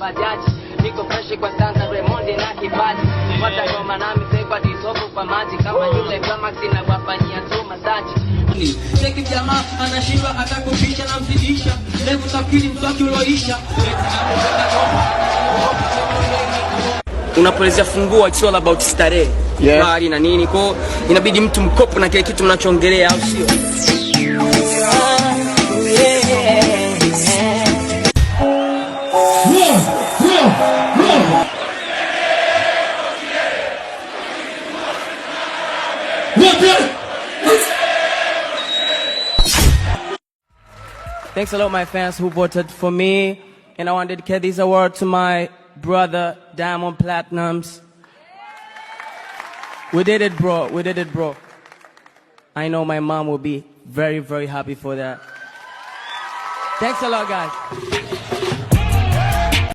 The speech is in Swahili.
bajaji. Niko fresh kwa sasa Raymond na Kibaji. Watagoma nami sasa disopo kwa maji kama yule Climax na wafanyia tu masaji. Cheki jamaa anashiba hata kupisha na mzidisha. Leo utafikiri mswaki uloisha. Unapoelezea funguo it's all about starehe. Bali na nini kwa inabidi mtu mkopo na kile kitu mnachoongelea au sio? Thanks a lot, my fans who voted for me, and I want to dedicate this award to my brother Diamond Platnumz. We did it, bro. We did it, bro. I know my mom will be very, very happy for that. Thanks a lot, guys.